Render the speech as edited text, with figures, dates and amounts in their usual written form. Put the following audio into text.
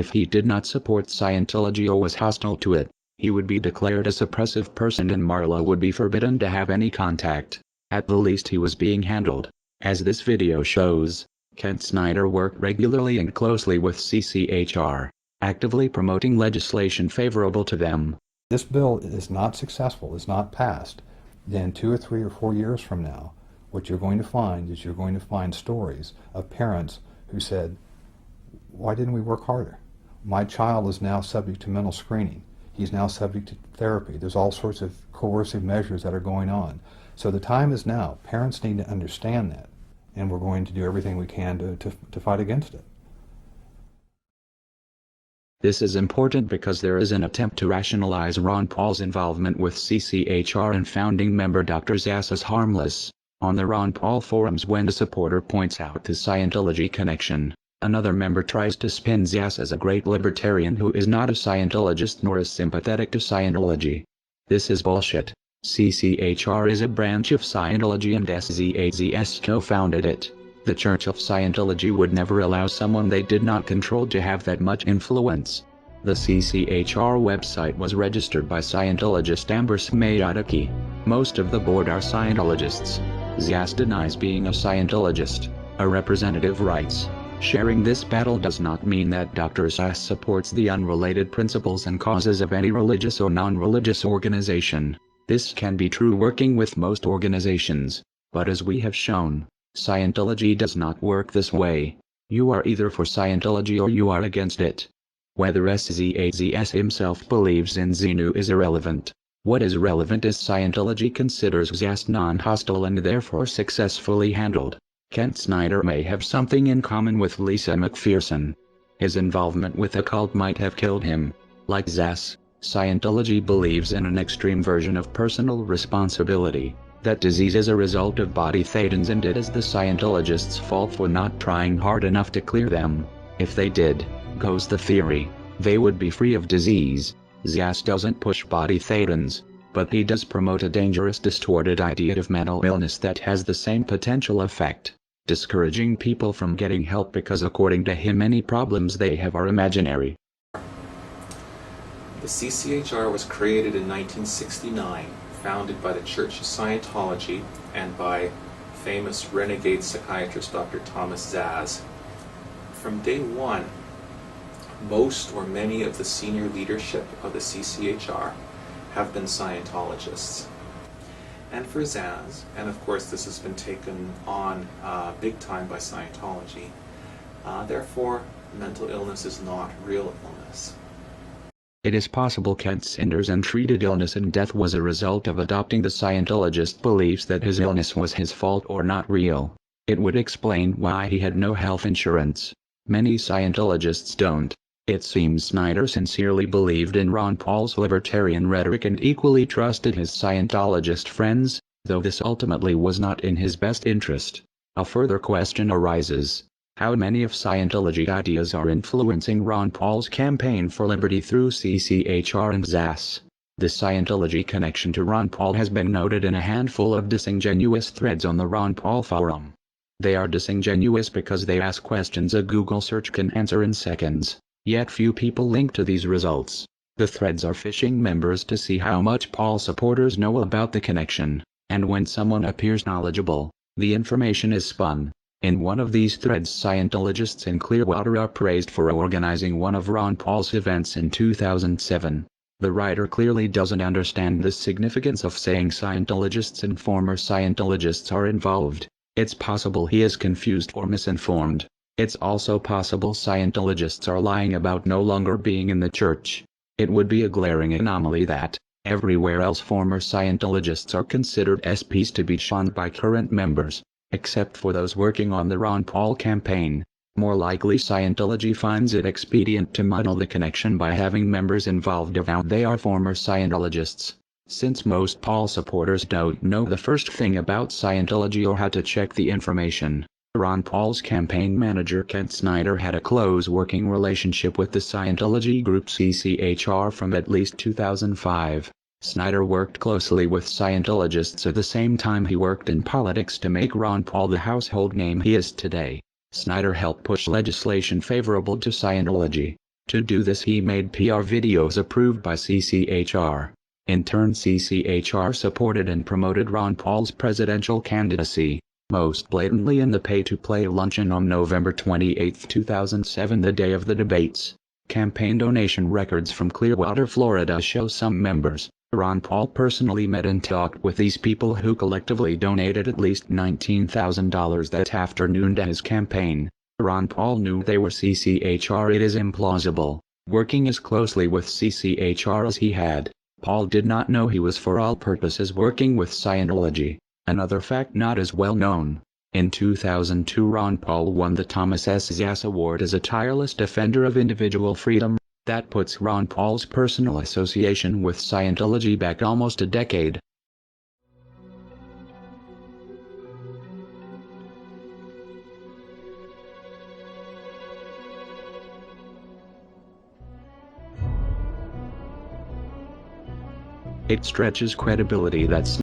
If he did not support Scientology or was hostile to it, he would be declared a suppressive person and Marla would be forbidden to have any contact. At the least he was being handled. As this video shows, Kent Snyder worked regularly and closely with CCHR, actively promoting legislation favorable to them. This bill is not successful, is not passed, then 2 or 3 or 4 years from now, what you're going to find is you're going to find stories of parents who said, why didn't we work harder? My child is now subject to mental screening. He's now subject to therapy. There's all sorts of coercive measures that are going on. So the time is now. Parents need to understand that, and we're going to do everything we can to fight against it. This is important because there is an attempt to rationalize Ron Paul's involvement with CCHR and founding member Dr. Zass as harmless. On the Ron Paul forums, when a supporter points out the Scientology connection, another member tries to spin Zass as a great libertarian who is not a Scientologist nor is sympathetic to Scientology. This is bullshit. CCHR is a branch of Scientology and SZAZS co-founded it. The Church of Scientology would never allow someone they did not control to have that much influence. The CCHR website was registered by Scientologist Amber Smayataki. Most of the board are Scientologists. Zass denies being a Scientologist. A representative writes, sharing this battle does not mean that Dr. Zass supports the unrelated principles and causes of any religious or non-religious organization. This can be true working with most organizations, but as we have shown, Scientology does not work this way. You are either for Scientology or you are against it. Whether SZAZS himself believes in Xenu is irrelevant. What is relevant is Scientology considers Zass non-hostile and therefore successfully handled. Kent Snyder may have something in common with Lisa McPherson. His involvement with the cult might have killed him. Like Zass, Scientology believes in an extreme version of personal responsibility. That disease is a result of body thetans and it is the Scientologists' fault for not trying hard enough to clear them. If they did, goes the theory, they would be free of disease. Zass doesn't push body thetans, but he does promote a dangerous distorted idea of mental illness that has the same potential effect, discouraging people from getting help because according to him any problems they have are imaginary. The CCHR was created in 1969. Founded by the Church of Scientology and by famous renegade psychiatrist Dr. Thomas Zass. From day one, most or many of the senior leadership of the CCHR have been Scientologists. And for Zass, and of course this has been taken on big time by Scientology, therefore mental illness is not real illness. It is possible Kent Snyder's untreated illness and death was a result of adopting the Scientologist beliefs that his illness was his fault or not real. It would explain why he had no health insurance. Many Scientologists don't. It seems Snyder sincerely believed in Ron Paul's libertarian rhetoric and equally trusted his Scientologist friends, though this ultimately was not in his best interest. A further question arises. How many of Scientology ideas are influencing Ron Paul's campaign for liberty through CCHR and Zass? The Scientology connection to Ron Paul has been noted in a handful of disingenuous threads on the Ron Paul forum. They are disingenuous because they ask questions a Google search can answer in seconds, yet few people link to these results. The threads are phishing members to see how much Paul supporters know about the connection, and when someone appears knowledgeable, the information is spun. In one of these threads, Scientologists in Clearwater are praised for organizing one of Ron Paul's events in 2007. The writer clearly doesn't understand the significance of saying Scientologists and former Scientologists are involved. It's possible he is confused or misinformed. It's also possible Scientologists are lying about no longer being in the church. It would be a glaring anomaly that, everywhere else former Scientologists are considered SPs to be shunned by current members, except for those working on the Ron Paul campaign. More likely Scientology finds it expedient to muddle the connection by having members involved avowed they are former Scientologists. Since most Paul supporters don't know the first thing about Scientology or how to check the information, Ron Paul's campaign manager Kent Snyder had a close working relationship with the Scientology group CCHR from at least 2005. Snyder worked closely with Scientologists at the same time he worked in politics to make Ron Paul the household name he is today. Snyder helped push legislation favorable to Scientology. To do this, he made PR videos approved by CCHR. In turn, CCHR supported and promoted Ron Paul's presidential candidacy, most blatantly in the pay-to-play luncheon on November 28, 2007, the day of the debates. Campaign donation records from Clearwater, Florida show some members, Ron Paul personally met and talked with these people who collectively donated at least $19,000 that afternoon to his campaign. Ron Paul knew they were CCHR. It is implausible, working as closely with CCHR as he had. Paul did not know he was for all purposes working with Scientology. Another fact not as well known. In 2002, Ron Paul won the Thomas S. Zass Award as a tireless defender of individual freedom. That puts Ron Paul's personal association with Scientology back almost a decade. It stretches credibility that's